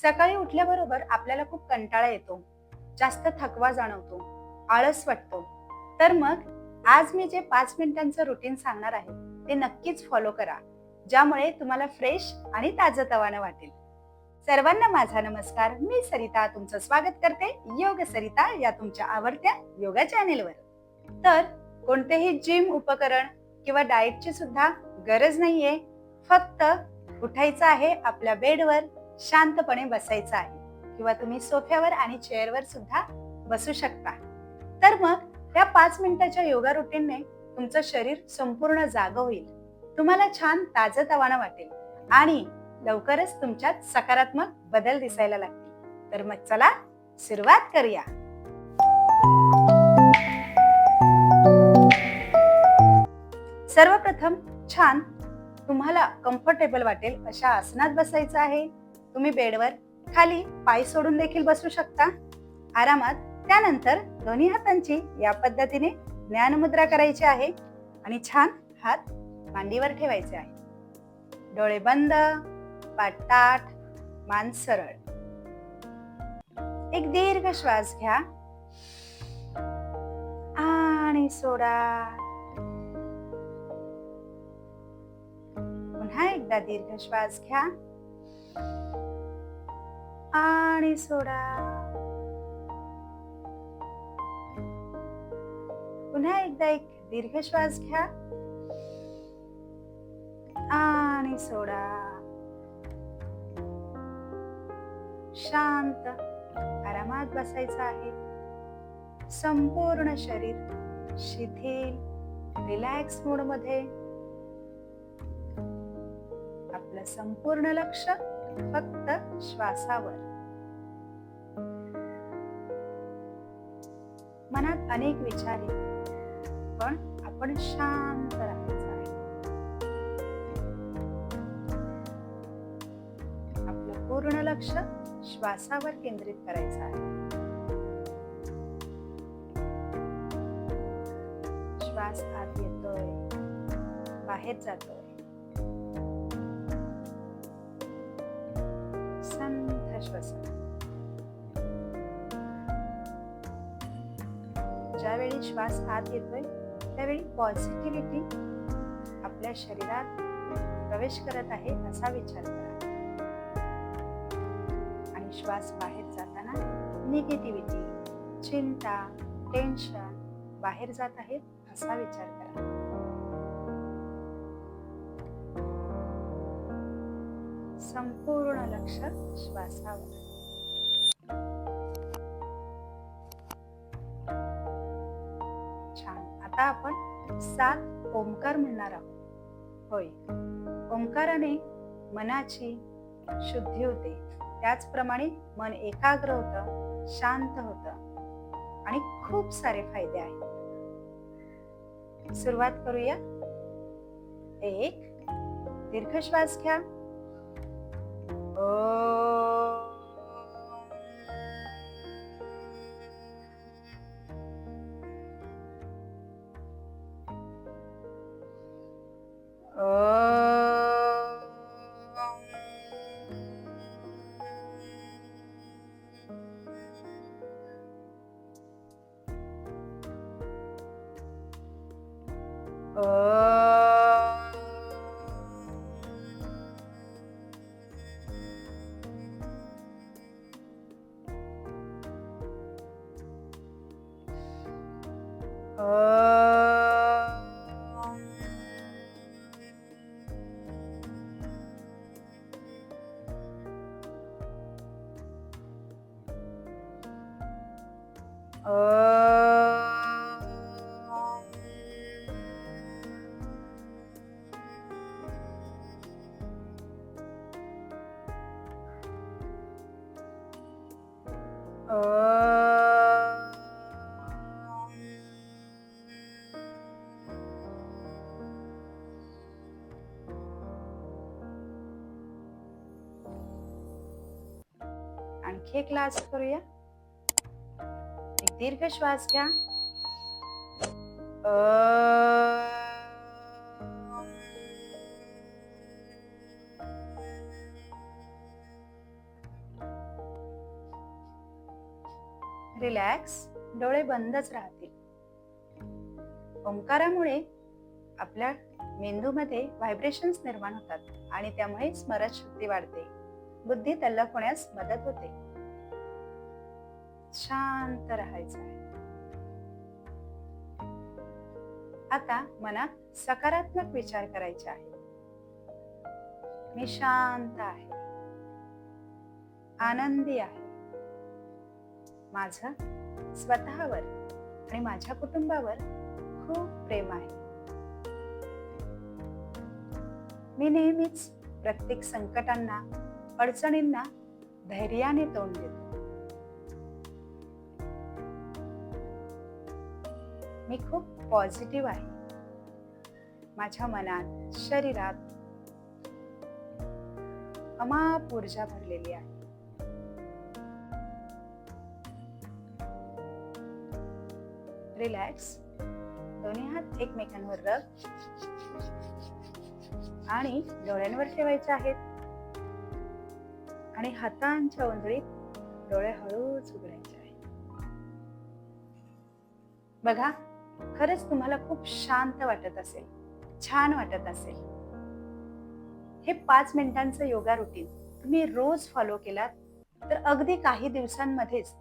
सकाळी उठल्याबरोबर आपल्याला खूप कंटाळा येतो, जास्त थकवा जाणवतो, आळस वाटतो. तर मग आज मी जे 5 मिनिटांचं रुटीन सांगणार आहे ते नक्कीच फॉलो करा, ज्यामुळे तुम्हाला फ्रेश आणि ताजंतवानं वाटेल. सर्वांना माझा नमस्कार. मी सरिता तुमचं स्वागत करते योग सरिता या तुमच्या आवडत्या योगा चॅनेलवर. तर कोणतेही जिम उपकरण किंवा डाएटची सुद्धा गरज नाहीये. फक्त उठायचं आहे, आपल्या बेडवर शांतपणे बसायचं आहे किंवा तुम्ही सोफ्यावर आणि चेअरवर सुद्धा बसू शकता. तर मग त्या 5 मिनिटाच्या योगा रुटीनने तुमचं शरीर संपूर्ण जागं होईल, तुम्हाला छान ताजंतवानं वाटेल आणि लवकरच तुमच्यात सकारात्मक बदल दिसायला लागतील. तर मग चला सुरुवात करूया. सर्वप्रथम छान तुम्हाला कम्फर्टेबल वाटेल अशा आसनात बसायचं आहे. तुम्ही बेडवर खाली पाय सोडून देखील बसू शकता आरामात. त्यानंतर दोन्ही हातांची या पद्धतीने ज्ञानमुद्रा करायची आहे आणि छान हात मांडीवर ठेवायचे आहे. डोळे बंद, पाठ ताठ, मान सरळ. एक दीर्घ श्वास घ्या आणि सोडा. पुन्हा एकदा दीर्घ श्वास घ्या आणि सोडा. पुन्हा एकदा एक दीर्घ श्वास घ्या आणि सोडा. शांत आरामात बसायचं आहे. संपूर्ण शरीर शिथिल रिलॅक्स मोड मध्ये. आपलं संपूर्ण लक्ष फक्त श्वासावर. मनात अनेक विचार येतात, पण आपण शांत राहायचं आहे. आपलं पूर्ण लक्ष श्वासावर केंद्रित करायचं आहे. श्वास आत येतोय, बाहेर जातोय. संथ श्वसन. ज्यावेळी श्वास आत येतोय त्यावेळी पॉझिटिव्हिटी आपल्या शरीरात प्रवेश करत आहे असा विचार करा आणि श्वास बाहेर जाताना निगेटिव्हिटी, चिंता, टेन्शन बाहेर जात आहेत असा विचार करा. संपूर्ण लक्ष श्वासावर. छान. आता आपण 7 ओंकार म्हणणार आहोत. होय, ओंकाराने मनाची शुद्धी होते. त्याचप्रमाणे मन एकाग्र होतं, शांत होतं आणि खूप सारे फायदे आहेत. सुरुवात करूया. एक दीर्घ श्वास घ्या. आणखी एक लास्ट करूया. एक दीर्घ श्वास घ्या. रिलॅक्स, डोळे बंदच राहतील. ओंकारामुळे आपल्या मेंदूमध्ये व्हायब्रेशन्स निर्माण होतात आणि त्यामुळे स्मरणशक्ती वाढते, बुद्धी तल्लख होण्यास मदत होते. शांत राहायचं आहे. आता मनात सकारात्मक विचार करायचे आहे. मी शांत आहे, आनंदी आहे. माझं स्वतःवर आणि माझ्या कुटुंबावर खूप प्रेम आहे. मी नेहमीच प्रत्येक संकटांना, अडचणींना धैर्याने तोंड देतो. मी खूप पॉझिटिव्ह आहे. माझ्या मनात, शरीरात अमाप ऊर्जा भरलेली आहे. रिलॅक्स, दोन्ही हात एकमेकांवर रब आणि डोळ्यांवर ठेवायचे आहेत आणि हातांच्या उंजळीत डोळे हळूच उघडायचे आहेत. बघा, खरंच तुम्हाला खूप शांत वाटत असेल, छान वाटत असेल. हे 5 मिनिटांचं योगा रुटीन तुम्ही रोज फॉलो केलात तर अगदी काही दिवसांमध्येच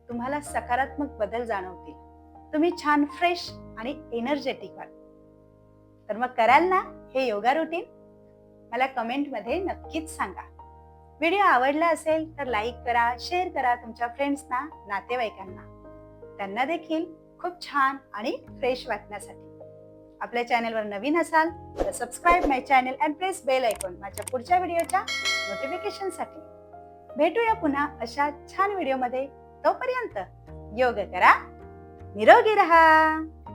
तुम्हाला सकारात्मक बदल जाणवतील. तुम्ही छान फ्रेश आणि एनर्जेटिक व्हाल. तर मग कराल ना हे योगा रुटीन? मला कमेंटमध्ये नक्कीच सांगा. व्हिडिओ आवडला असेल तर लाईक करा, शेअर करा तुमच्या फ्रेंड्सना, नातेवाईकांना. त्यांना देखील खूप छान आणि फ्रेश वाटण्यासाठी. आपल्या चॅनलवर नवीन असाल तर subscribe my channel and press bell icon माझ्या पुढच्या व्हिडिओच्या नोटिफिकेशनसाठी. भेटूया पुन्हा अशा छान व्हिडिओमध्ये. तोपर्यंत योग करा, निरोगी रहा.